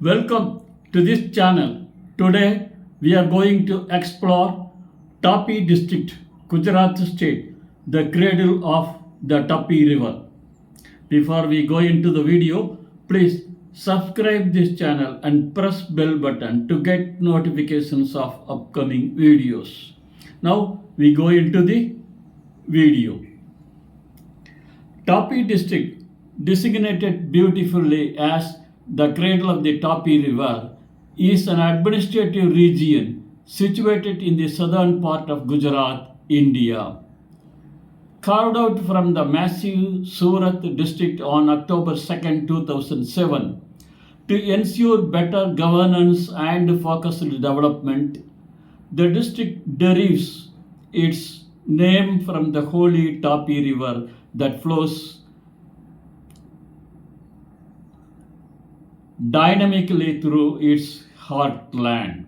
Welcome to this channel. Today we are going to explore Tapi district, Gujarat State, the cradle of the Tapi river. Before we go into the video, please subscribe this channel and press bell button to get notifications of upcoming videos. Now we go into the video. Tapi district, designated beautifully as the cradle of the Tapi River, is an administrative region situated in the southern part of Gujarat, India. Carved out from the massive Surat district on October 2, 2007, to ensure better governance and focused development, the district derives its name from the holy Tapi River that flows dynamically through its heartland.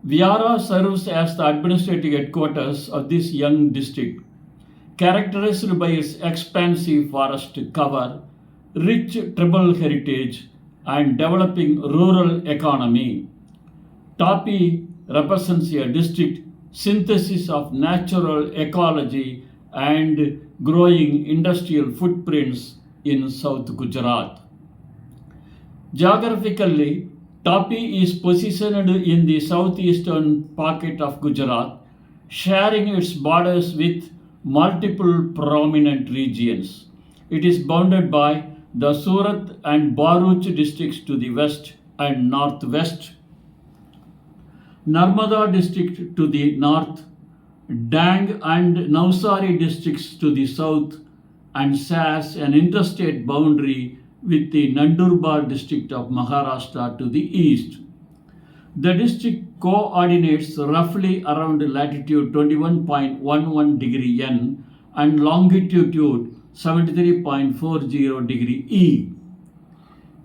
Viara serves as the administrative headquarters of this young district, characterized by its expansive forest cover, rich tribal heritage, and developing rural economy. Tapi represents a district synthesis of natural ecology and growing industrial footprints in South Gujarat. Geographically, Tapi is positioned in the southeastern pocket of Gujarat, sharing its borders with multiple prominent regions. It is bounded by the Surat and Bharuch districts to the west and northwest, Narmada district to the north, Dang and Navsari districts to the south, and shares an interstate boundary with the Nandurbar district of Maharashtra to the east. The district coordinates roughly around latitude 21.11 degree N and longitude 73.40 degree E.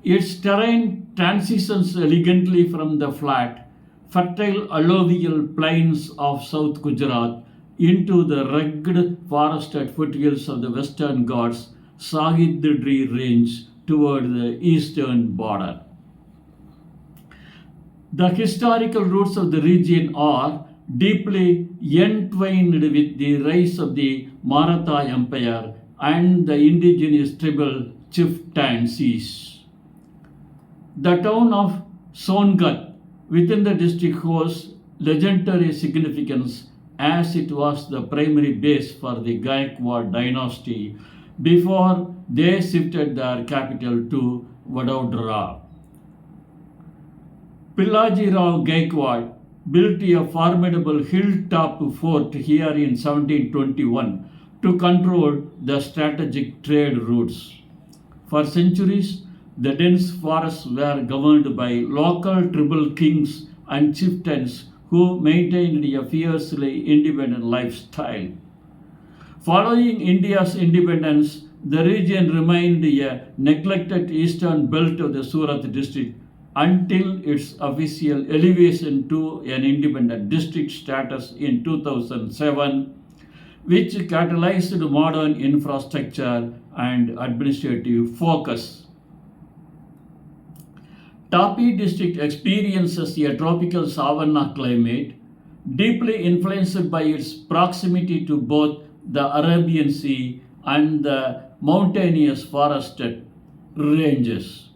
Its terrain transitions elegantly from the flat, fertile alluvial plains of South Gujarat into the rugged forested foothills of the Western Ghats Sahidri range toward the eastern border. The historical roots of the region are deeply entwined with the rise of the Maratha Empire and the indigenous tribal chieftaincies. The town of Songat within the district holds legendary significance as it was the primary base for the Gaikwad dynasty before they shifted their capital to Vadodara. Pillaji Rao Gaikwad built a formidable hilltop fort here in 1721 to control the strategic trade routes. For centuries, the dense forests were governed by local tribal kings and chieftains who maintained a fiercely independent lifestyle. Following India's independence, the region remained a neglected eastern belt of the Surat district until its official elevation to an independent district status in 2007, which catalyzed modern infrastructure and administrative focus. Tapi district experiences a tropical savanna climate, deeply influenced by its proximity to both the Arabian Sea and the mountainous forested ranges.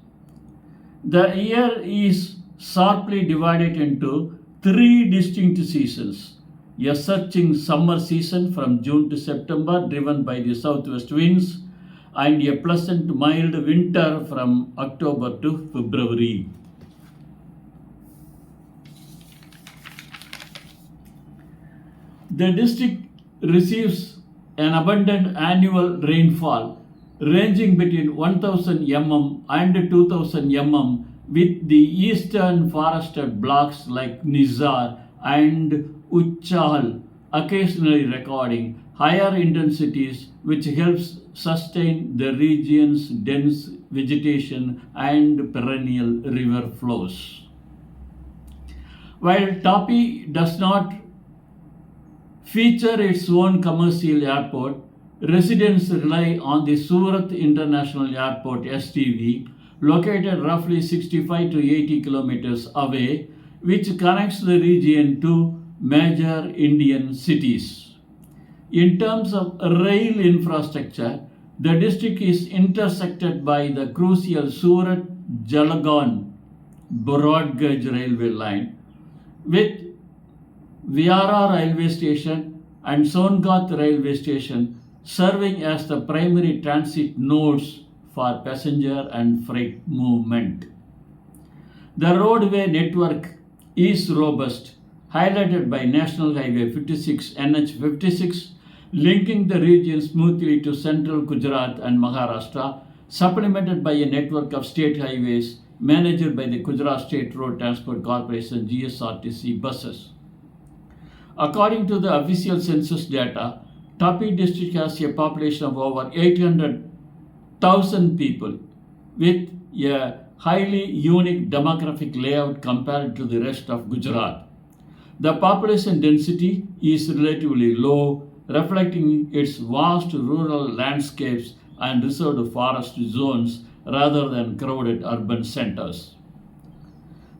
The year is sharply divided into three distinct seasons: a searching summer season from June to September, driven by the southwest winds, and a pleasant mild winter from October to February. The district receives an abundant annual rainfall ranging between 1000 mm and 2000 mm, with the eastern forested blocks like Nizar and Uchal occasionally recording higher intensities, which helps sustain the region's dense vegetation and perennial river flows. While Tapi does not feature its own commercial airport, residents rely on the Surat International Airport (STV) located roughly 65 to 80 kilometers away, which connects the region to major Indian cities. In terms of rail infrastructure, the district is intersected by the crucial Surat-Jalagan broad gauge railway line with Viara railway station and Songat railway station serving as the primary transit nodes for passenger and freight movement. The roadway network is robust, highlighted by National Highway 56 NH56, linking the region smoothly to central Gujarat and Maharashtra, supplemented by a network of state highways managed by the Gujarat State Road Transport Corporation GSRTC buses. According to the official census data, Tapi district has a population of over 800,000 people with a highly unique demographic layout compared to the rest of Gujarat. The population density is relatively low, reflecting its vast rural landscapes and reserved forest zones rather than crowded urban centers.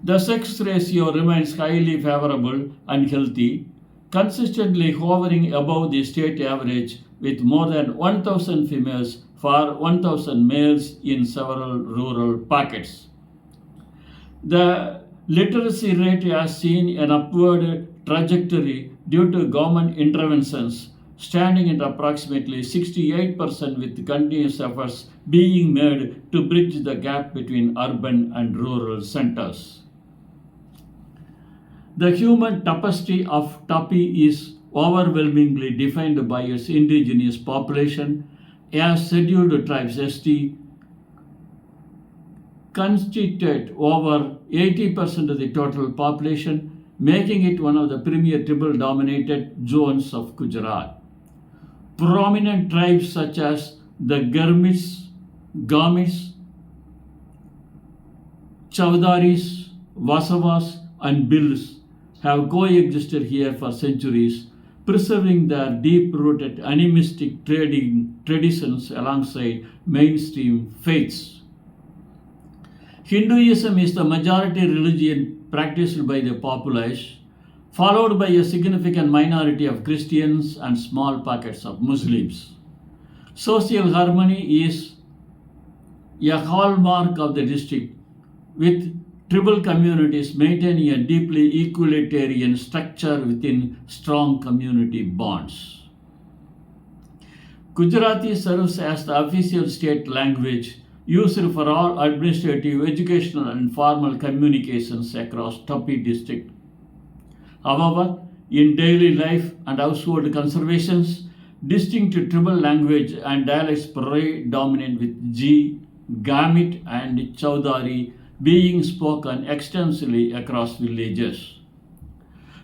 The sex ratio remains highly favorable and healthy, consistently hovering above the state average with more than 1,000 females for 1,000 males in several rural pockets. The literacy rate has seen an upward trajectory due to government interventions, standing at approximately 68% with continuous efforts being made to bridge the gap between urban and rural centers. The human tapestry of Tapi is overwhelmingly defined by its indigenous population, as scheduled tribes (ST) constitute over 80% of the total population, making it one of the premier tribal-dominated zones of Gujarat. Prominent tribes such as the Gamits, Chowdharis, Vasavas, and Bills have coexisted here for centuries, preserving their deep-rooted animistic trading traditions alongside mainstream faiths. Hinduism is the majority religion practiced by the populace, followed by a significant minority of Christians and small pockets of Muslims. Social harmony is a hallmark of the district, with tribal communities maintaining a deeply equalitarian structure within strong community bonds. Gujarati serves as the official state language used for all administrative, educational, and formal communications across Tapi district. However, in daily life and household conservations, distinct tribal language and dialects predominate with Gamit, and Chowdhari being spoken extensively across villages.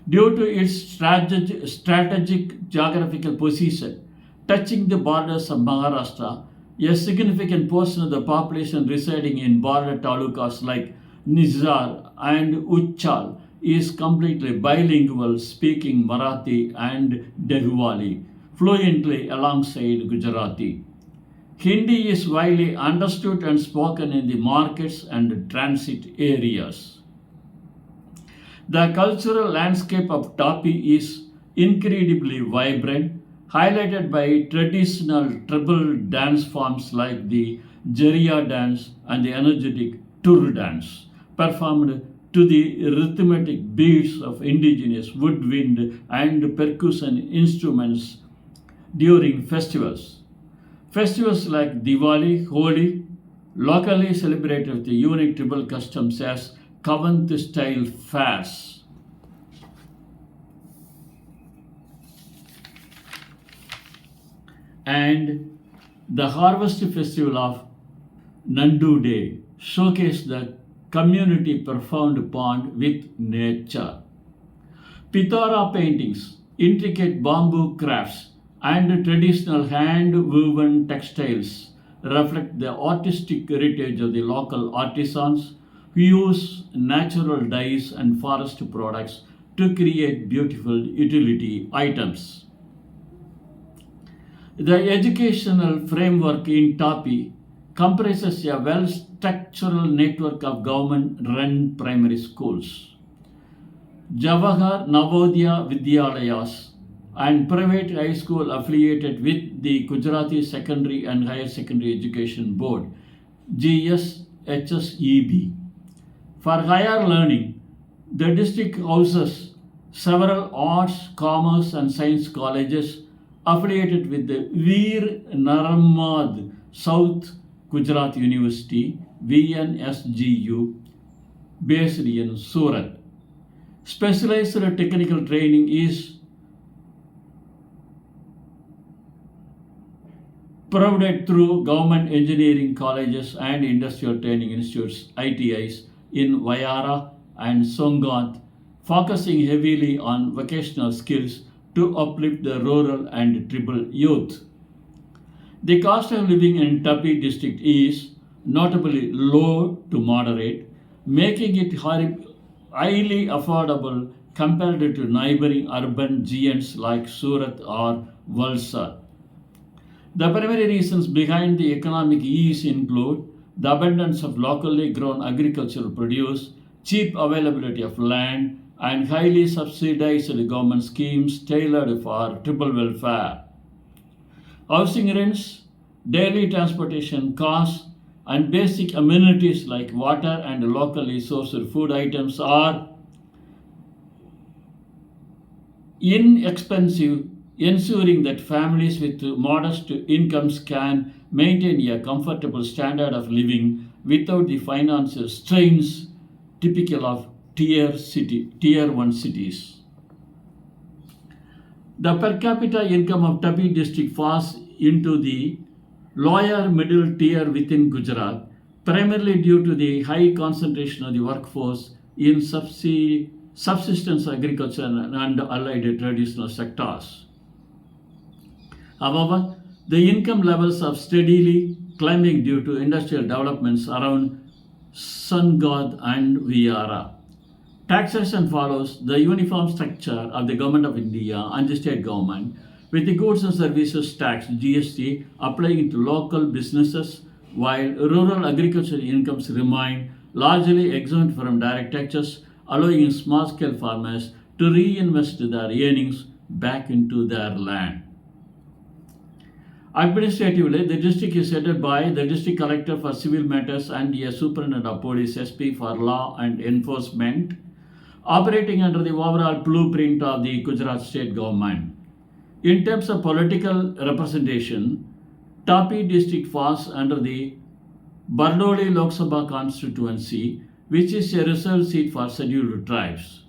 Due to its strategic geographical position, touching the borders of Maharashtra, a significant portion of the population residing in border talukas like Nizar and Uchal is completely bilingual, speaking Marathi and Deghwali fluently alongside Gujarati. Hindi is widely understood and spoken in the markets and transit areas. The cultural landscape of Tapi is incredibly vibrant, highlighted by traditional tribal dance forms like the Jariya dance and the energetic Tur dance, performed to the rhythmic beats of indigenous woodwind and percussion instruments during festivals. Festivals like Diwali, Holi, locally celebrated with the unique tribal customs as Kavant-style fairs. And the harvest festival of Nandu Day showcased the community profound bond with nature. Pitara paintings, intricate bamboo crafts, and traditional hand-woven textiles reflect the artistic heritage of the local artisans who use natural dyes and forest products to create beautiful utility items. The educational framework in Tapi comprises a well-structured network of government-run primary schools, Jawahar Navodaya Vidyalayas, and private high school affiliated with the Gujarati Secondary and Higher Secondary Education Board, GSHSEB. For higher learning, the district houses several arts, commerce, and science colleges affiliated with the Veer Naramad South Gujarat University, VNSGU, based in Surat. Specialized technical training is provided through government engineering colleges and industrial training institutes, ITIs, in Vayara and Songat, focusing heavily on vocational skills to uplift the rural and tribal youth. The cost of living in Tapi district is notably low to moderate, making it highly affordable compared to neighboring urban giants like Surat or Valsad. The primary reasons behind the economic ease include the abundance of locally grown agricultural produce, cheap availability of land, and highly subsidized government schemes tailored for tribal welfare. Housing rents, daily transportation costs, and basic amenities like water and locally sourced food items are inexpensive, ensuring that families with modest incomes can maintain a comfortable standard of living without the financial strains typical of tier 1 cities. The per capita income of Tapi district falls into the lower middle tier within Gujarat, primarily due to the high concentration of the workforce in subsistence agriculture and allied traditional sectors. However, the income levels are steadily climbing due to industrial developments around Sangad and Vayara. Taxation follows the uniform structure of the Government of India and the state government, with the goods and services tax GST applying to local businesses, while rural agricultural incomes remain largely exempt from direct taxes, allowing small-scale farmers to reinvest their earnings back into their land. Administratively, the district is headed by the District Collector for Civil Matters and a Superintendent of Police SP for Law and Enforcement, operating under the overall blueprint of the Gujarat State government. In terms of political representation, Tapi district falls under the Bardoli Lok Sabha constituency, which is a reserved seat for scheduled tribes.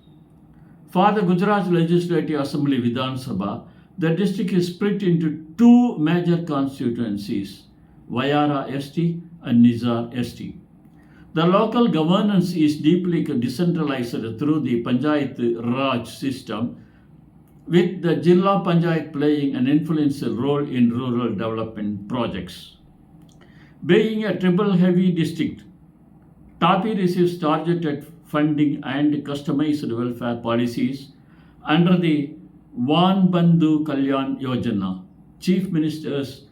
For the Gujarat Legislative Assembly Vidhan Sabha, the district is split into two major constituencies, Vayara ST and Nizar ST. The local governance is deeply decentralized through the Panchayat Raj system, with the Jilla Panchayat playing an influential role in rural development projects. Being a tribal-heavy district, Tapi receives targeted funding and customized welfare policies under the Van Bandhu Kalyan Yojana, Chief Minister's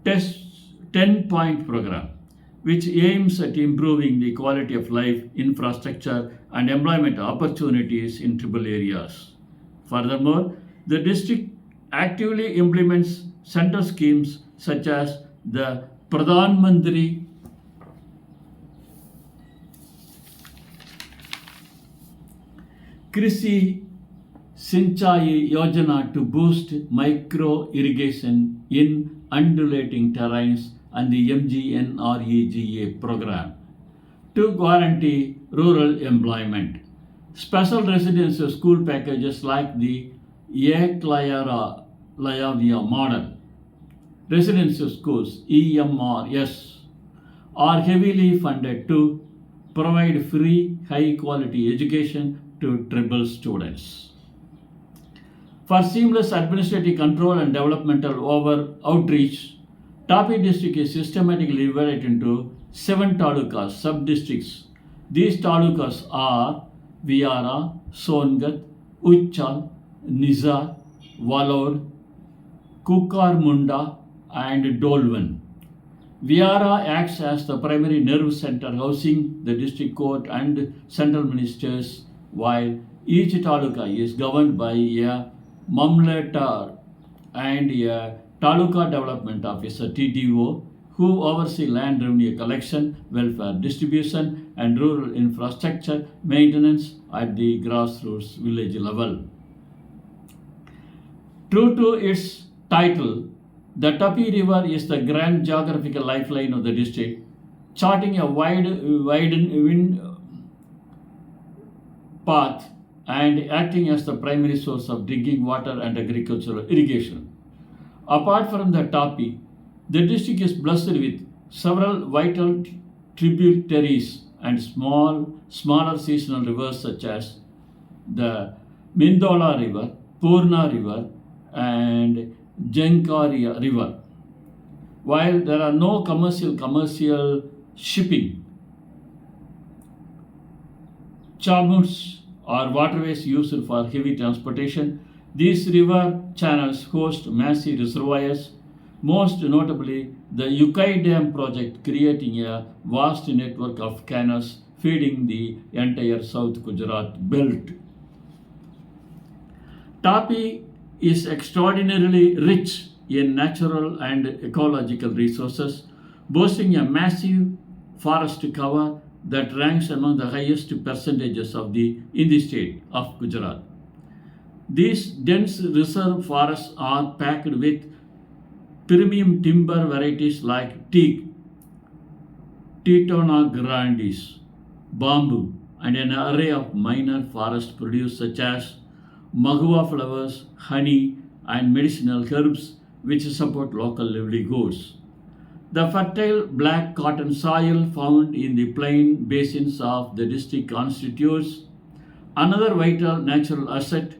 10-point program, which aims at improving the quality of life, infrastructure, and employment opportunities in tribal areas. Furthermore, the district actively implements central schemes such as the Pradhan Mantri Krishi Sinchai Yojana to boost micro irrigation in undulating terrains and the MGNREGA program to guarantee rural employment. Special residential school packages like the Eklayavya model residential schools EMRS are heavily funded to provide free high quality education to tribal students. For seamless administrative control and developmental outreach, Tapi district is systematically divided into 7 talukas, sub-districts. These talukas are Vayara, Songat, Uchal, Nizar, Valod, Kukarmunda, and Dolwan. Viara acts as the primary nerve center housing the district court and central ministers, while each taluka is governed by a mamlatar and a taluka development officer TDO who oversee land revenue collection, welfare distribution and rural infrastructure maintenance at the grassroots village level. True to its title, the Tapi River is the grand geographical lifeline of the district, charting a wide path and acting as the primary source of drinking water and agricultural irrigation. Apart from the Tapi, the district is blessed with several vital tributaries and smaller seasonal rivers such as the Mindola River, Purna River, and Jankaria River. While there are no commercial shipping, chamuts or waterways used for heavy transportation, these river channels host massive reservoirs, most notably the Ukai Dam project, creating a vast network of canals feeding the entire South Gujarat belt. Tapi is extraordinarily rich in natural and ecological resources, boasting a massive forest cover that ranks among the highest percentages in the state of Gujarat. These dense reserve forests are packed with premium timber varieties like teak, Titona grandis, bamboo, and an array of minor forest produce such as mahua flowers, honey, and medicinal herbs which support local livelihoods. The fertile black cotton soil found in the plain basins of the district constitutes another vital natural asset,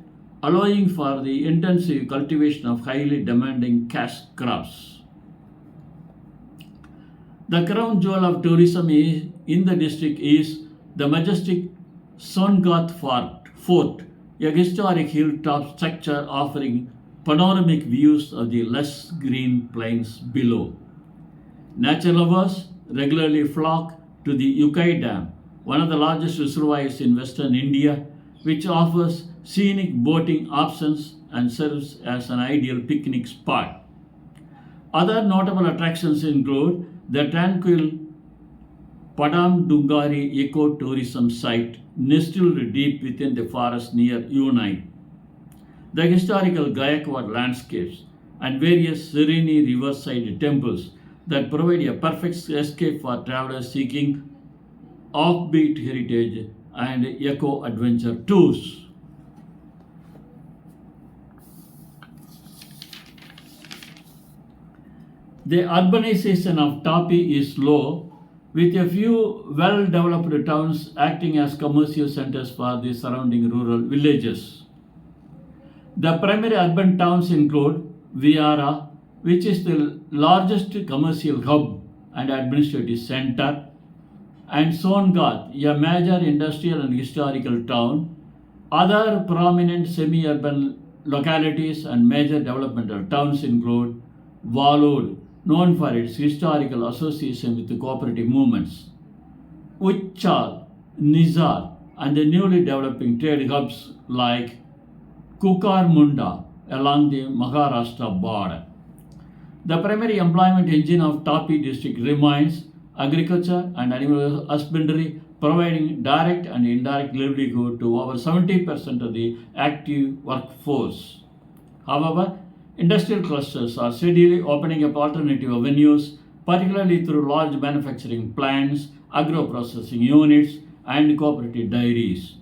allowing for the intensive cultivation of highly demanding cash crops. The crown jewel of tourism in the district is the majestic Songat Fort, a historic hilltop structure offering panoramic views of the lush green plains below. Nature lovers regularly flock to the Ukai Dam, one of the largest reservoirs in western India, which offers scenic boating options and serves as an ideal picnic spot. Other notable attractions include the tranquil Padam Dungari eco-tourism site nestled deep within the forest near Unai, the historical Gayakwad landscapes, and various serene riverside temples that provide a perfect escape for travelers seeking offbeat heritage and eco-adventure tours. The urbanization of Tapi is low, with a few well-developed towns acting as commercial centers for the surrounding rural villages. The primary urban towns include Viara, which is the largest commercial hub and administrative center, and Songat, a major industrial and historical town. Other prominent semi-urban localities and major developmental towns include Walod, known for its historical association with the cooperative movements, Uchal, Nizar, and the newly developing trade hubs like Kukarmunda along the Maharashtra border. The primary employment engine of Tapi district remains agriculture and animal husbandry, providing direct and indirect livelihood to over 70% of the active workforce. However, industrial clusters are steadily opening up alternative avenues, particularly through large manufacturing plants, agro-processing units, and cooperative dairies.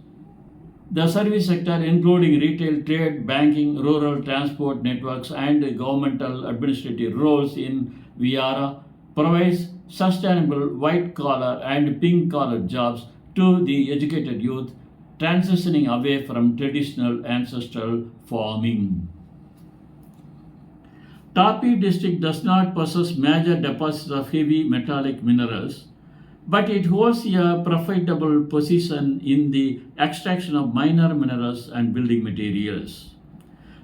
The service sector, including retail, trade, banking, rural transport networks, and governmental administrative roles in Viara, provides sustainable white-collar and pink-collar jobs to the educated youth transitioning away from traditional ancestral farming. Tapi district does not possess major deposits of heavy metallic minerals, but it holds a profitable position in the extraction of minor minerals and building materials.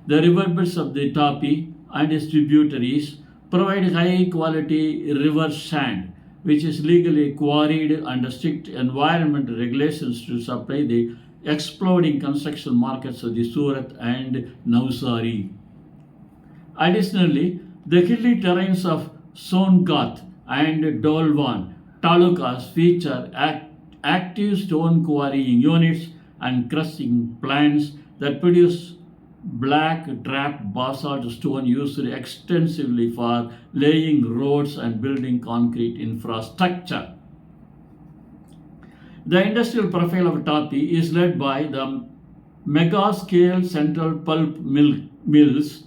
The riverbeds of the Tapi and its tributaries provide high quality river sand, which is legally quarried under strict environmental regulations to supply the exploding construction markets of the Surat and Navsari. Additionally, the hilly terrains of Songath and Dolwan talukas feature active stone quarrying units and crushing plants that produce black trap basalt stone used extensively for laying roads and building concrete infrastructure. The industrial profile of Tapi is led by the mega-scale central pulp mills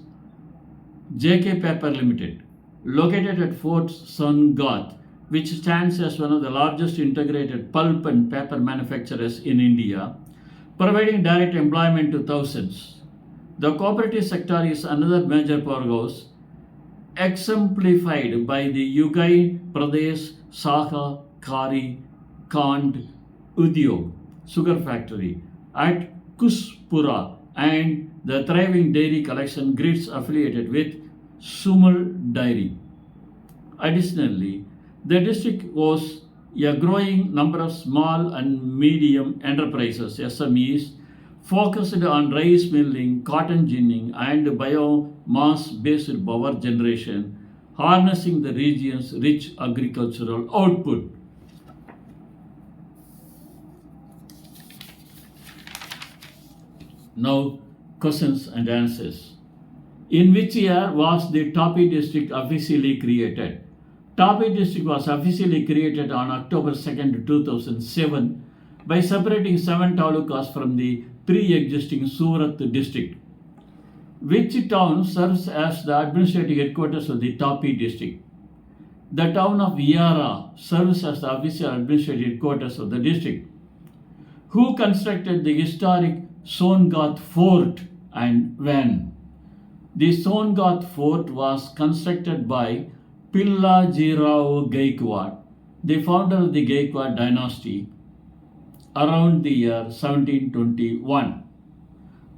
J.K. Paper Limited, located at Fort Songath, which stands as one of the largest integrated pulp and paper manufacturers in India, providing direct employment to thousands. The cooperative sector is another major powerhouse, exemplified by the Ugai Pradesh Saha Kari Kand Udyog sugar factory at Kuspura and the thriving dairy collection grids affiliated with Sumal Dairy. Additionally, the district hosts a growing number of small and medium enterprises (SMEs) focused on rice milling, cotton ginning, and biomass-based power generation, harnessing the region's rich agricultural output. Now, questions and answers. In which year was the Tapi district officially created? Tapi district was officially created on October 2nd, 2007 by separating 7 talukas from the pre-existing Surat district. Which town serves as the administrative headquarters of the Tapi district? The town of Viara serves as the official administrative headquarters of the district. Who constructed the historic Songath Fort and when? The Songath Fort was constructed by Pillajirao Gaikwad, the founder of the Gaikwad dynasty, around the year 1721.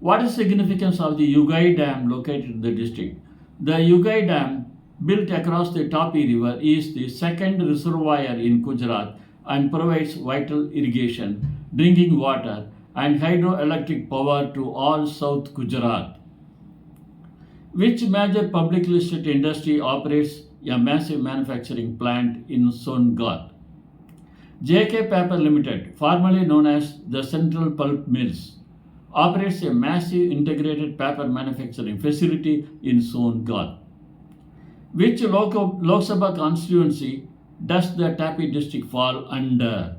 What is the significance of the Ugai Dam located in the district? The Ugai Dam, built across the Tapi River, is the second reservoir in Gujarat and provides vital irrigation, drinking water, and hydroelectric power to all South Gujarat. Which major public listed industry operates a massive manufacturing plant in Songath? J.K. Paper Limited, formerly known as the Central Pulp Mills, operates a massive integrated paper manufacturing facility in Songath. Which Lok Sabha constituency does the Tapi district fall under?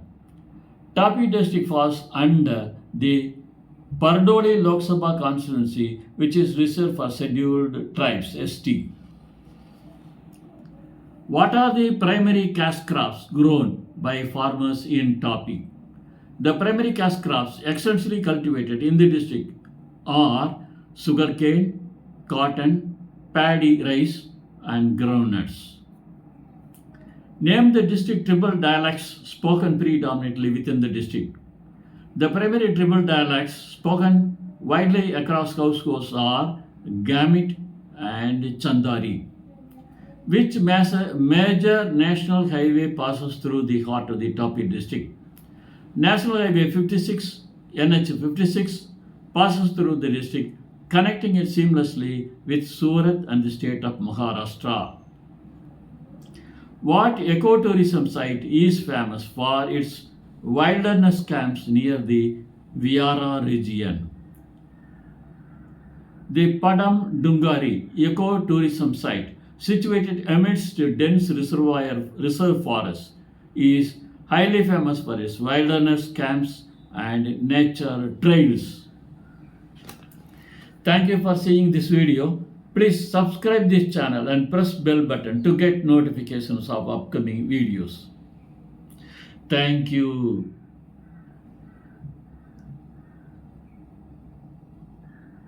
Tapi district falls under the Pardoli Lok Sabha constituency, which is reserved for scheduled tribes (ST). What are the primary cash crops grown by farmers in Tapi? The primary cash crops extensively cultivated in the district are sugarcane, cotton, paddy rice, and groundnuts. Name the district tribal dialects spoken predominantly within the district. The primary tribal dialects spoken widely across households are Gamit and Chandari. Which major national highway passes through the heart of the Tapi district? National Highway 56, NH 56, passes through the district, connecting it seamlessly with Surat and the state of Maharashtra. What ecotourism site is famous for its wilderness camps near the Viara region? The Padam Dungari ecotourism site, situated amidst dense reserve forest, is highly famous for its wilderness camps and nature trails. Thank you for seeing this video. Please subscribe this channel and press bell button to get notifications of upcoming videos. Thank you.